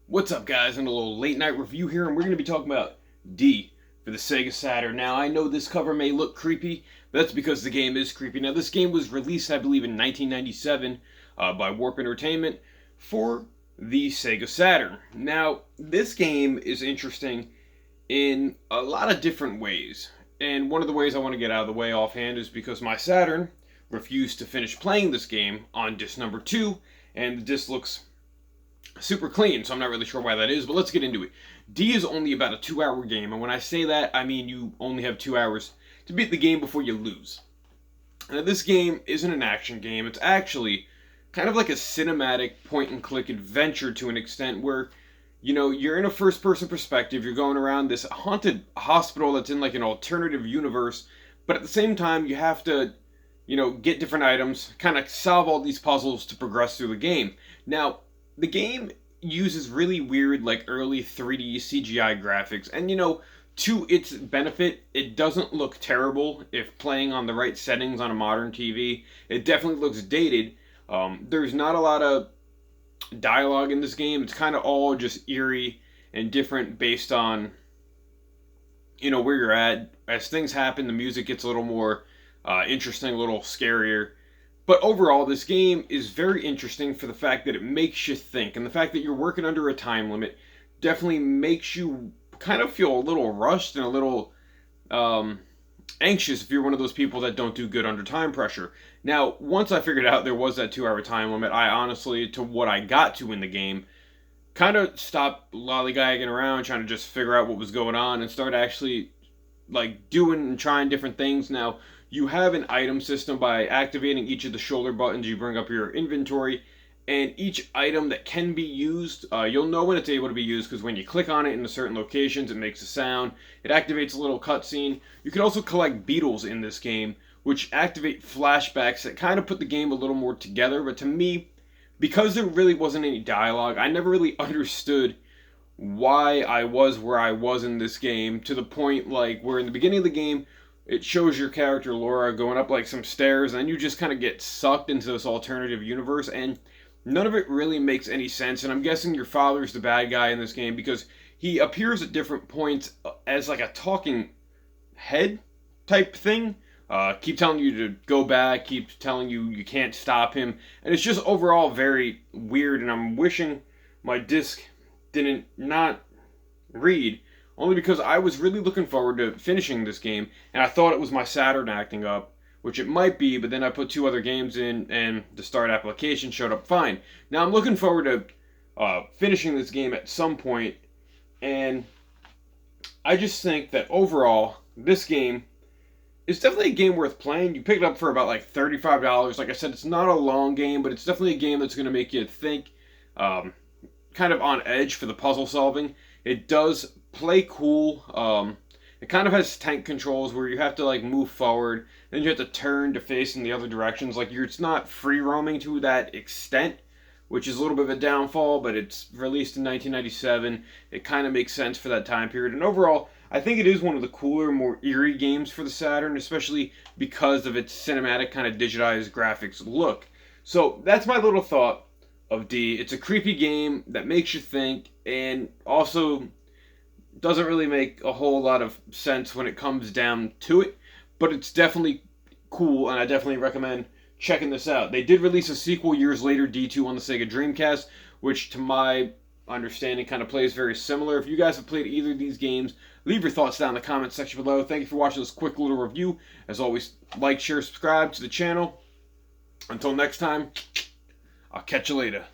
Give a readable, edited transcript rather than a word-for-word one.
What's up, guys? In a little late night review here, and we're going to be talking about D for the Sega Saturn. Now, I know this cover may look creepy, but that's because the game is creepy. Now, this game was released, I believe, in 1997 by Warp Entertainment for the Sega Saturn. Now, this game is interesting in a lot of different ways, and one of the ways I want to get out of the way offhand is because my Saturn refused to finish playing this game on disc number 2, and the disc looks super clean, so I'm not really sure why that is, but let's get into it. D is only about a 2-hour game, and when I say that, I mean you only have 2 hours to beat the game before you lose. Now, this game isn't an action game. It's actually kind of like a cinematic point-and-click adventure to an extent where, you're in a first-person perspective. You're going around this haunted hospital that's in like an alternative universe, but at the same time, you have to, get different items, kind of solve all these puzzles to progress through the game. Now, the game uses really weird, like early 3D CGI graphics, and to its benefit, it doesn't look terrible if playing on the right settings on a modern TV. It definitely looks dated. There's not a lot of dialogue in this game. It's kind of all just eerie and different based on, where you're at. As things happen, the music gets a little more interesting, a little scarier. But overall, this game is very interesting for the fact that it makes you think, and the fact that you're working under a time limit definitely makes you kind of feel a little rushed and a little anxious if you're one of those people that don't do good under time pressure. Now, once I figured out there was that 2-hour time limit, I honestly, to what I got to in the game, kind of stopped lollygagging around trying to just figure out what was going on and start actually like doing and trying different things. Now, you have an item system. By activating each of the shoulder buttons, you bring up your inventory, and each item that can be used, you'll know when it's able to be used because when you click on it in certain locations, it makes a sound. It activates a little cutscene. You can also collect beetles in this game, which activate flashbacks that kind of put the game a little more together. But to me, because there really wasn't any dialogue, I never really understood why I was where I was in this game, to the point like where in the beginning of the game it shows your character Laura going up like some stairs, and then you just kind of get sucked into this alternative universe, and none of it really makes any sense. And I'm guessing your father's the bad guy in this game because he appears at different points as like a talking head type thing. Keep telling you to go back, keep telling you you can't stop him, and it's just overall very weird. And I'm wishing my disc didn't not read, only because I was really looking forward to finishing this game, and I thought it was my Saturn acting up, which it might be, but then I put 2 other games in, and the start application showed up fine. Now I'm looking forward to finishing this game at some point, and I just think that overall, this game is definitely a game worth playing. You pick it up for about like $35. Like I said, it's not a long game, but it's definitely a game that's going to make you think, kind of on edge for the puzzle solving. It does play cool. It kind of has tank controls where you have to like move forward, then you have to turn to face in the other directions. Like it's not free roaming to that extent, which is a little bit of a downfall, but it's released in 1997. It kind of makes sense for that time period. And overall, I think it is one of the cooler, more eerie games for the Saturn, especially because of its cinematic kind of digitized graphics look. So that's my little thought of D. It's a creepy game that makes you think, and also doesn't really make a whole lot of sense when it comes down to it, but it's definitely cool, and I definitely recommend checking this out. They did release a sequel years later, D2, on the Sega Dreamcast, which to my understanding kind of plays very similar. If you guys have played either of these games, leave your thoughts down in the comments section below. Thank you for watching this quick little review. As always, like, share, subscribe to the channel. Until next time, I'll catch you later.